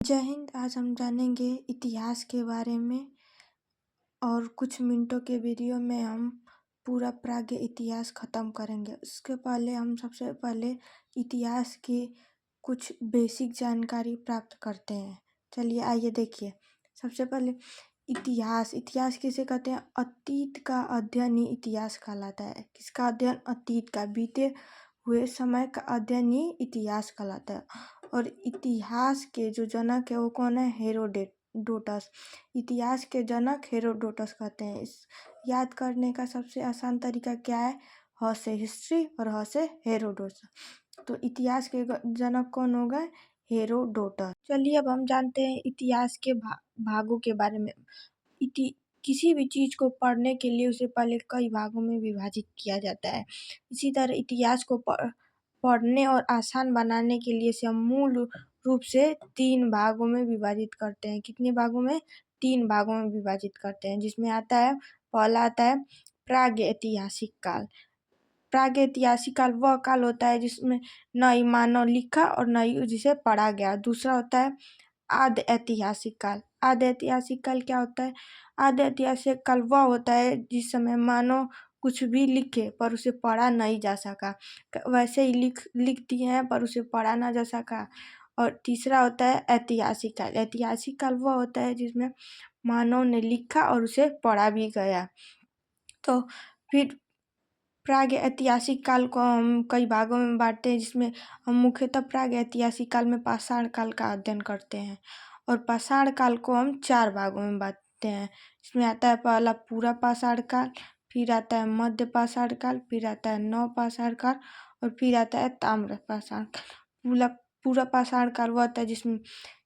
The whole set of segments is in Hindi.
जय हिंद। आज हम जानेंगे इतिहास के बारे में और कुछ मिनटों के वीडियो में हम पूरा प्राग इतिहास ख़त्म करेंगे। उसके पहले हम सबसे पहले इतिहास की कुछ बेसिक जानकारी प्राप्त करते हैं। चलिए आइए देखिए। सबसे पहले इतिहास किसे कहते हैं? अतीत का अध्ययन ही इतिहास कहलाता है। किसका अध्ययन? अतीत का, बीते हुए समय का अध्ययन ही इतिहास कहलाता है। और इतिहास के जो जनक है वो कौन है? हेरोडोटस। इतिहास के जनक हेरोडोटस कहते हैं। इस याद करने का सबसे आसान तरीका क्या है? ह से हिस्ट्री और ह से हेरोडोटस। तो इतिहास के जनक कौन हो गए? हेरोडोटस। चलिए अब हम जानते हैं इतिहास के भागों के बारे में। किसी भी चीज को पढ़ने के लिए उसे पहले कई भागों में विभाजित किया जाता है। इसी तरह इतिहास को पढ़ने और आसान बनाने के लिए इसे हम मूल रूप से 3 भागों में विभाजित करते हैं। कितने भागों में? 3 भागों में विभाजित करते हैं, जिसमें आता है, पहला आता है प्रागैतिहासिक काल। प्रागैतिहासिक काल वह काल होता है जिसमें न ही मानव लिखा और न ही जिसे पढ़ा गया। दूसरा होता है आद्य ऐतिहासिक काल। आद्य ऐतिहासिक काल क्या होता है? आद्य ऐतिहासिक काल वह होता है जिस समय मानव कुछ भी लिखे पर उसे पढ़ा नहीं जा सका, वैसे ही लिख दिए हैं पर उसे पढ़ा ना जा सका। और तीसरा होता है ऐतिहासिक काल। ऐतिहासिक काल वह होता है जिसमें मानव ने लिखा और उसे पढ़ा भी गया। तो फिर प्रागैतिहासिक काल को हम कई भागों में बांटते हैं, जिसमें हम मुख्यतः प्रागैतिहासिक काल में पाषाण काल का अध्ययन करते हैं। और पाषाण काल को हम 4 भागों में बांटते हैं। इसमें आता है पहला पूरा पाषाण काल, फिर आता है मध्य पाषाण काल, फिर आता है नव पाषाण काल और फिर आता है ताम्र पाषाण काल। पूरा पाषाण काल वह होता है जिसमें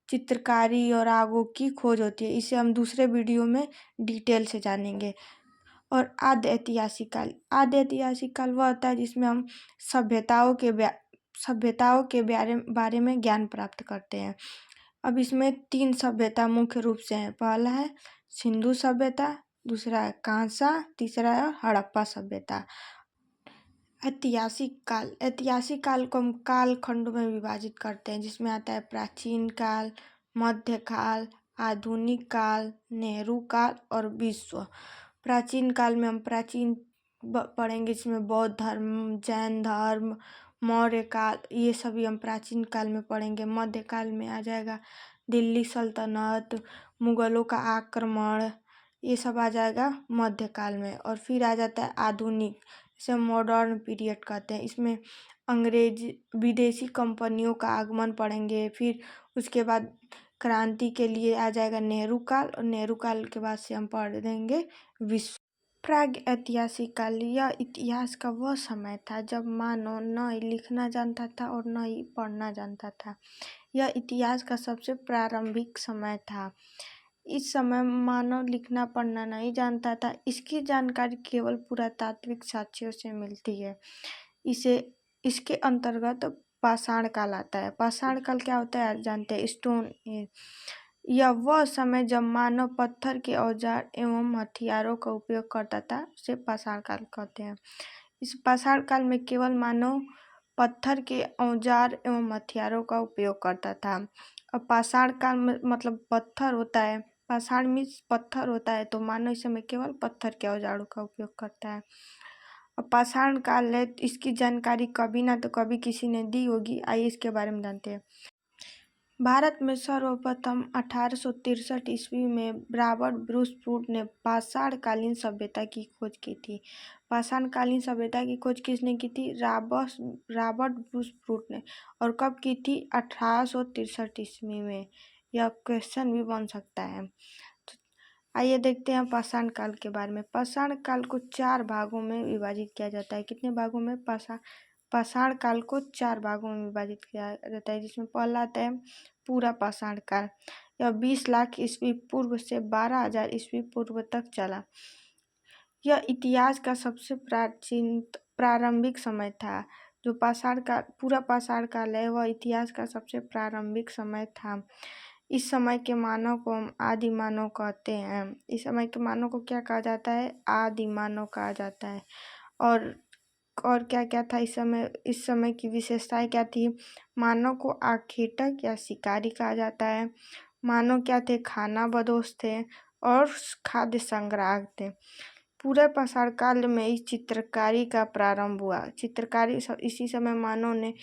चित्रकारी और आगों की खोज होती है। इसे हम दूसरे वीडियो में डिटेल से जानेंगे। और आद्य ऐतिहासिक काल। आद्य ऐतिहासिक काल वह होता है जिसमें हम सभ्यताओं के बारे में ज्ञान प्राप्त करते हैं। अब इसमें 3 सभ्यता मुख्य रूप से हैं। पहला है सिंधु सभ्यता, दूसरा है कांसा, तीसरा है हड़प्पा सभ्यता। ऐतिहासिक काल को हम काल खंडों में विभाजित करते हैं, जिसमें आता है प्राचीन काल, मध्यकाल, आधुनिक काल, नेहरू काल और विश्व। प्राचीन काल में हम प्राचीन पढ़ेंगे, जिसमें बौद्ध धर्म, जैन धर्म, मौर्य काल, ये सभी हम प्राचीन काल में पढ़ेंगे। मध्यकाल में आ जाएगा दिल्ली सल्तनत, मुगलों का आक्रमण, ये सब आ जाएगा मध्यकाल में। और फिर आ जाता है आधुनिक, इसे मॉडर्न पीरियड कहते हैं। इसमें विदेशी कंपनियों का आगमन पढ़ेंगे। फिर उसके बाद क्रांति के लिए आ जाएगा नेहरू काल, और नेहरू काल के बाद से हम पढ़ देंगे विश्व। प्राग ऐतिहासिक काल यह इतिहास का वह समय था जब मानव न ही लिखना जानता था और न ही पढ़ना जानता था। यह इतिहास का सबसे प्रारंभिक समय था। इस समय मानव लिखना पढ़ना नहीं जानता था। इसकी जानकारी केवल पुरातात्विक साक्ष्यों से मिलती है। इसके अंतर्गत पाषाण काल आता है। पाषाण काल क्या होता है जानते हैं? Stone age. यह वह समय जब मानव पत्थर के औजार एवं हथियारों का उपयोग करता था, उसे पाषाण काल कहते हैं। इस पाषाण काल में केवल मानव पत्थर के औजार एवं हथियारों का उपयोग करता था। अब पाषाण काल में मतलब पत्थर होता है, पाषाण मीन्स पत्थर होता है, तो मानव इस समय केवल पत्थर के औजारों का उपयोग करता है। अब पाषाण काल है, इसकी जानकारी कभी ना तो कभी किसी ने दी होगी। आइए इसके बारे में जानते हैं। भारत में सर्वप्रथम 1863 ईस्वी में रॉबर्ट ब्रूस प्रूट ने पाषाणकालीन सभ्यता की खोज की थी। पाषाणकालीन सभ्यता की खोज किसने की थी? रॉबर्ट ब्रूस प्रूट ने। और कब की थी? 1863 ईस्वी में। यह क्वेश्चन भी बन सकता है। तो आइए देखते हैं पाषाण काल के बारे में। पाषाण काल को 4 भागों में विभाजित किया जाता है। कितने भागों में? पाषाण काल को 4 भागों में विभाजित किया जाता है, जिसमें पहला आता है पूरा पाषाण काल। यह 20 लाख ईस्वी पूर्व से 12,000 ईस्वी पूर्व तक चला। यह इतिहास का सबसे प्रारंभिक समय था। जो पूरा पाषाण काल है वह इतिहास का सबसे प्रारंभिक समय था। इस समय के मानव को हम आदि मानव कहते हैं। इस समय के मानव को क्या कहा जाता है? आदि मानव कहा जाता है। और और क्या क्या था इस समय की विशेषताएं क्या थी। मानव को आखेटक या शिकारी कहा जाता है। मानव क्या थे, खाना बदोश थे और खाद्य संग्राहक थे। पूरे पाषाण काल में इस चित्रकारी का प्रारंभ हुआ। चित्रकारी इसी समय मानव ने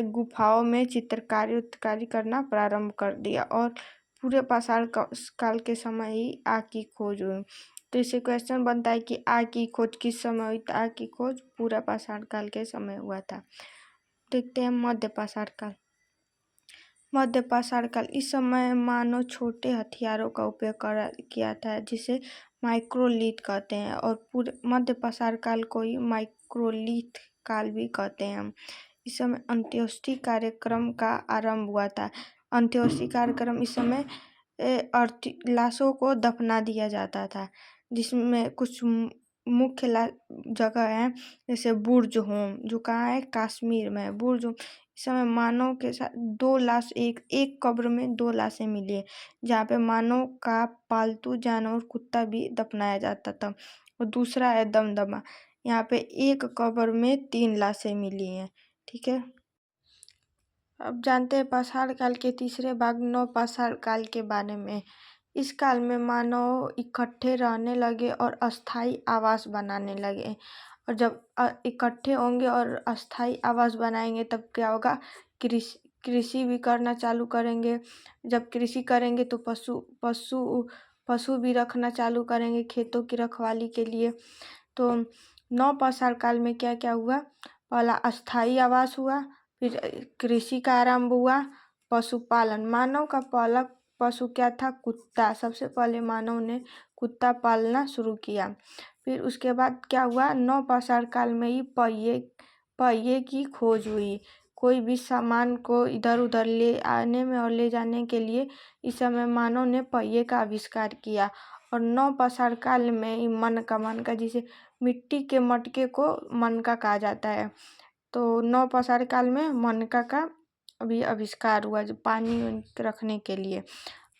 गुफाओं में चित्रकारी करना प्रारंभ कर दिया और पूरे पाषाण काल के समय ही आग की खोज हुई। तो इससे क्वेश्चन बनता है कि आग की खोज किस समय हुई। तो आग की खोज पूरा पाषाण काल के समय हुआ था। देखते हैं मध्य पाषाण काल। मध्य पाषाण काल, इस समय मानव छोटे हथियारों का उपयोग किया था जिसे माइक्रोलिथ कहते हैं और पूरे मध्य पाषाण काल को ही माइक्रोलिथ काल भी कहते हैं हम। इस समय अंत्योष्टि कार्यक्रम का आरंभ हुआ था। अंत्योष्टि कार्यक्रम इस समय लाशों को दफना दिया जाता था, जिसमें कुछ मुख्य जगह है जैसे बुर्ज होम, जो कहाँ है, कश्मीर में है बुर्ज होम। इस समय मानव के साथ 2 लाश एक कब्र में 2 लाशें मिली है, जहाँ पे मानव का पालतू जानवर कुत्ता भी दफनाया जाता था। और दूसरा है दमदमा, यहाँ पे एक कब्र में 3 लाशें मिली हैं। ठीक है, अब जानते हैं पाषाण काल के तीसरे भाग नव पाषाण काल के बारे में। इस काल में मानव इकट्ठे रहने लगे और अस्थायी आवास बनाने लगे। और जब इकट्ठे होंगे और अस्थायी आवास बनाएंगे तब क्या होगा, कृषि भी करना चालू करेंगे। जब कृषि करेंगे तो पशु भी रखना चालू करेंगे खेतों की रखवाली के लिए। तो नव पाषाण काल में क्या क्या हुआ, पहला अस्थायी आवास हुआ, फिर कृषि का आरंभ हुआ, पशुपालन। मानव का पहला पशु क्या था, कुत्ता। सबसे पहले मानव ने कुत्ता पालना शुरू किया। फिर उसके बाद क्या हुआ, नव पाषाण काल में ही पहिए की खोज हुई। कोई भी सामान को इधर उधर ले आने में और ले जाने के लिए इस समय मानव ने पहिए का आविष्कार किया। और नव पाषाण काल में मनका जिसे मिट्टी के मटके को मनका कहा जाता है। तो नव पाषाण काल में मनका का अभी आविष्कार हुआ, जो पानी रखने के लिए।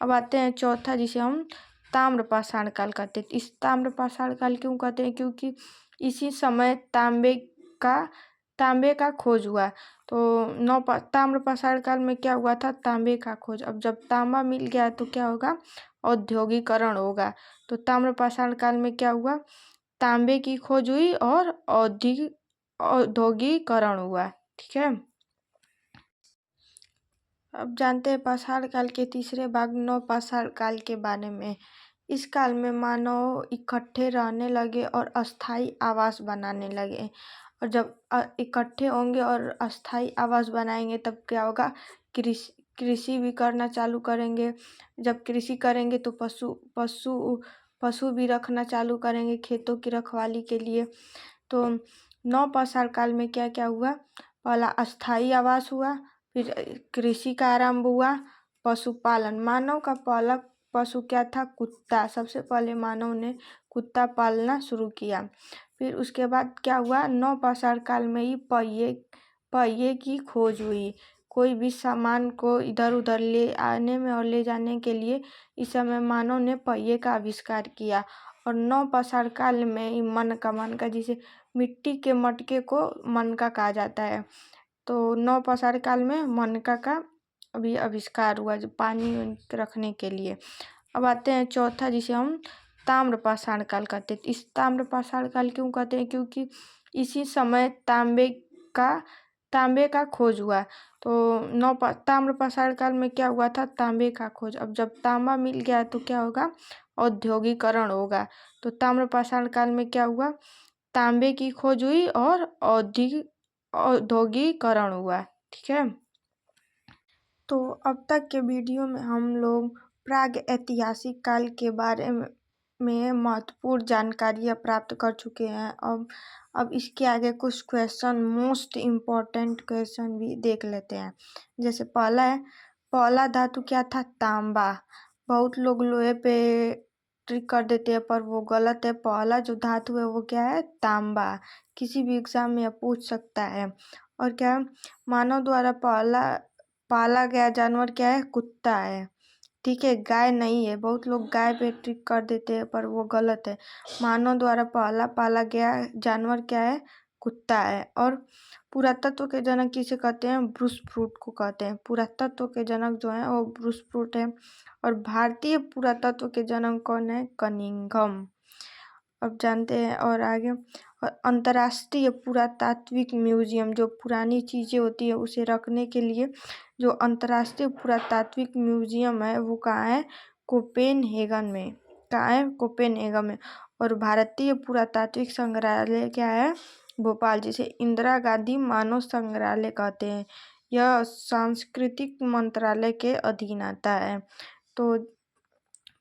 अब आते हैं चौथा, जिसे हम ताम्र पाषाण काल कहते हैं। इस ताम्र पाषाण काल क्यों कहते हैं, क्योंकि इसी समय तांबे का खोज हुआ। तो ताम्र पाषाण काल में क्या हुआ था, तांबे का खोज। अब जब तांबा मिल गया तो क्या होगा, औद्योगिकरण होगा। तो ताम्र पाषाण काल में क्या हुआ, तांबे की खोज हुई और औद्योगिकरण हुआ। ठीक है, अब जानते हैं पाषाण काल के तीसरे भाग नव पाषाण काल के बारे में। इस काल में मानव इकट्ठे रहने लगे और अस्थायी आवास बनाने लगे। और जब इकट्ठे होंगे और अस्थायी आवास बनाएंगे तब क्या होगा, कृषि भी करना चालू करेंगे। जब कृषि करेंगे तो पशु भी रखना चालू करेंगे खेतों की रखवाली के लिए। तो नव पाषाण काल में क्या क्या हुआ, पहला अस्थायी आवास हुआ, फिर कृषि का आरंभ हुआ, पशुपालन। मानव का पहला पशु क्या था, कुत्ता। सबसे पहले मानव ने कुत्ता पालना शुरू किया। फिर उसके बाद क्या हुआ, नव पाषाण काल में ही पहिए की खोज हुई। कोई भी सामान को इधर उधर ले आने में और ले जाने के लिए इस समय मानव ने पहिए का आविष्कार किया। और नव पाषाण काल में मनका जिसे मिट्टी के मटके को मनका कहा जाता है। तो नव पाषाण काल में मनका का अभी आविष्कार हुआ, जो पानी रखने के लिए। अब आते हैं चौथा, जिसे हम ताम्र पाषाण काल कहते हैं। इस ताम्र पाषाण काल क्यों कहते हैं, क्योंकि इसी समय तांबे का खोज हुआ। तो ताम्र पाषाण काल में क्या हुआ था, तांबे का खोज। अब जब तांबा मिल गया तो क्या होगा, औद्योगिकरण होगा। तो ताम्र पाषाण काल में क्या हुआ, तांबे की खोज हुई और औद्योगिकरण हुआ। ठीक है, तो अब तक के वीडियो में हम लोग प्राग ऐतिहासिक काल के बारे में महत्वपूर्ण जानकारियाँ प्राप्त कर चुके हैं। अब इसके आगे कुछ क्वेश्चन, मोस्ट इम्पोर्टेंट क्वेश्चन भी देख लेते हैं। जैसे पहला धातु क्या था, तांबा। बहुत लोग लोहे पे ट्रिक कर देते हैं पर वो गलत है। पहला जो धातु है वो क्या है, तांबा। किसी भी एग्जाम में पूछ सकता है। और क्या है, मानव द्वारा पाला गया जानवर क्या है, कुत्ता है। ठीक है, गाय नहीं है। बहुत लोग गाय पे ट्रिक कर देते हैं पर वो गलत है। मानव द्वारा पाला गया जानवर क्या है, कुत्ता है। और पुरातत्व के जनक किसे कहते हैं? ब्रूस फ्रूट को कहते हैं। पुरातत्व के जनक जो है वो ब्रूस फ्रूट है। और भारतीय पुरातत्व के जनक कौन है? कनिंघम। अब जानते हैं और आगे। अंतर्राष्ट्रीय पुरातात्विक म्यूजियम, जो पुरानी चीज़ें होती है उसे रखने के लिए जो अंतर्राष्ट्रीय पुरातात्विक म्यूजियम है वो कहाँ है? कोपेनहेगन में। कहाँ है? कोपेनहेगन में। और भारतीय पुरातात्विक संग्रहालय क्या है? भोपाल, जिसे इंदिरा गांधी मानव संग्रहालय कहते हैं। यह सांस्कृतिक मंत्रालय के अधीन आता है। तो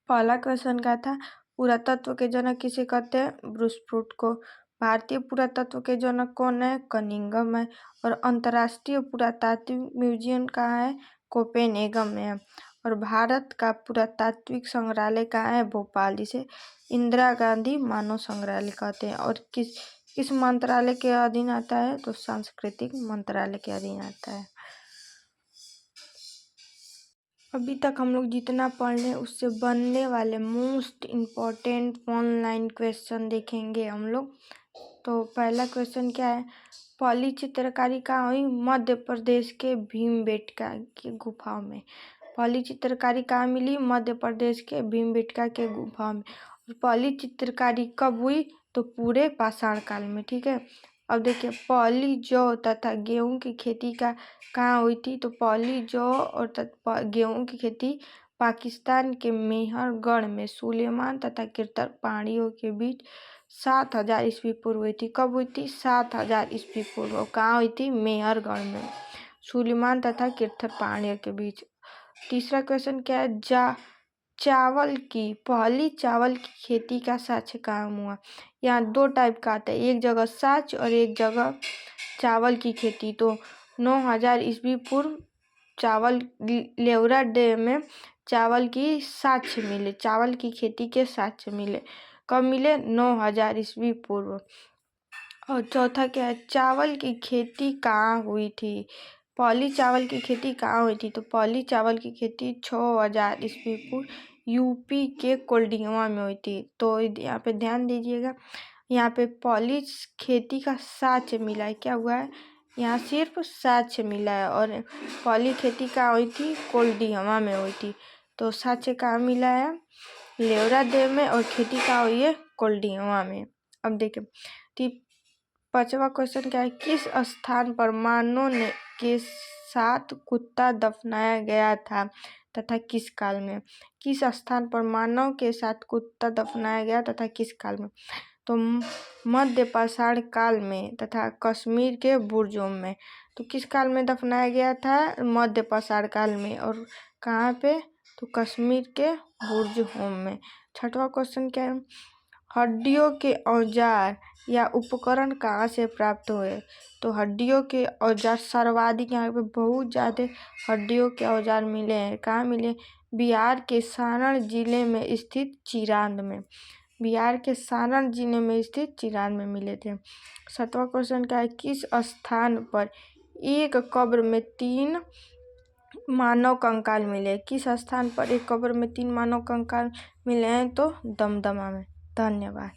पहला क्वेश्चन क्या था? पुरातत्व के जनक किसे कहते हैं? ब्रूस फ्रूट को। भारतीय पुरातत्व के जनक कौन है? कनिंघम है। और अंतर्राष्ट्रीय पुरातात्विक म्यूजियम कहाँ है? कोपेनहेगन में है। और भारत का पुरातात्विक संग्रहालय कहाँ है? भोपाल, जिसे इंदिरा गांधी मानव संग्रहालय कहते हैं। और किस मंत्रालय के अधीन आता है? तो सांस्कृतिक मंत्रालय के अधीन आता है। अभी तक हम लोग जितना पढ़ लें उससे बनने वाले मोस्ट इम्पॉर्टेंट ऑनलाइन क्वेश्चन देखेंगे हम लोग। तो पहला क्वेश्चन क्या है? पहली चित्रकारी कहाँ हुई? मध्य प्रदेश के भीमबेटका की गुफाओं में। पहली चित्रकारी कहाँ मिली? मध्य प्रदेश के भीमबेटका के गुफाओं में। और पहली चित्रकारी कब हुई? तो पूरे पाषाण काल में। ठीक है। अब देखिए, पहली जौ तथा गेहूं की खेती कहाँ हुई थी? तो पहली जौ और गेहूं की खेती पाकिस्तान के मेहरगढ़ में सुलेमान तथा कीर्तन पहाड़ियों के बीच 7000 ईस्वी पूर्व हुई थी। कब हुई थी? 7000 ईस्वी पूर्व। कहाँ हुई थी? मेहरगढ़ में, सुलेमान तथा कीर्तन पहाड़ियों के बीच। तीसरा क्वेश्चन क्या है? पहली चावल की खेती का साक्ष्य कहाँ हुआ? यहाँ 2 टाइप का आता है, एक जगह साक्ष्य और एक जगह चावल की खेती। तो 9000 ईस्वी पूर्व चावल लेवरा डैम में चावल की साक्ष्य मिले, चावल की खेती के साक्ष्य मिले। कब मिले? 9000 ईस्वी पूर्व। और चौथा क्या है? चावल की खेती कहाँ हुई थी? पहली चावल की खेती कहाँ हुई थी? तो पहली चावल की खेती 6000 ईस्वी पूर्व यूपी के कोल्डिंगवा में हुई थी। तो यहाँ पे ध्यान दीजिएगा, यहाँ पे पहली खेती का साक्ष्य मिला है। क्या हुआ है? यहाँ सिर्फ साक्ष्य मिला है। और पहली खेती कहाँ हुई थी? कोल्डिंगवा में हुई थी। तो साक्ष्य कहाँ मिला है? लेवरा डैम में। और खेती कहाँ हुई है? कोल्डिंगवा में। अब देखिए, पांचवा क्वेश्चन क्या है? किस स्थान पर मानव के साथ कुत्ता दफनाया गया था तथा किस काल में? किस स्थान पर मानव के साथ कुत्ता दफनाया गया तथा किस काल में? तो मध्य पाषाण काल में तथा कश्मीर के बुर्जोम में। तो किस काल में दफनाया गया था? मध्य पाषाण काल में। और कहाँ पे? तो कश्मीर के बुर्जोम में। छठवां क्वेश्चन क्या है? हड्डियों के औजार या उपकरण कहाँ से प्राप्त हुए? तो हड्डियों के औजार सर्वाधिक यहाँ पे बहुत ज़्यादा हड्डियों के औजार मिले हैं। कहाँ मिले? बिहार के सारण जिले में स्थित चिरांद में। बिहार के सारण जिले में स्थित चिरांद में मिले थे। 7वां क्वेश्चन क्या है? किस स्थान पर एक कब्र में 3 मानव कंकाल मिले? किस स्थान पर एक कब्र में 3 मानव कंकाल मिले हैं? तो दमदमा में। धन्यवाद।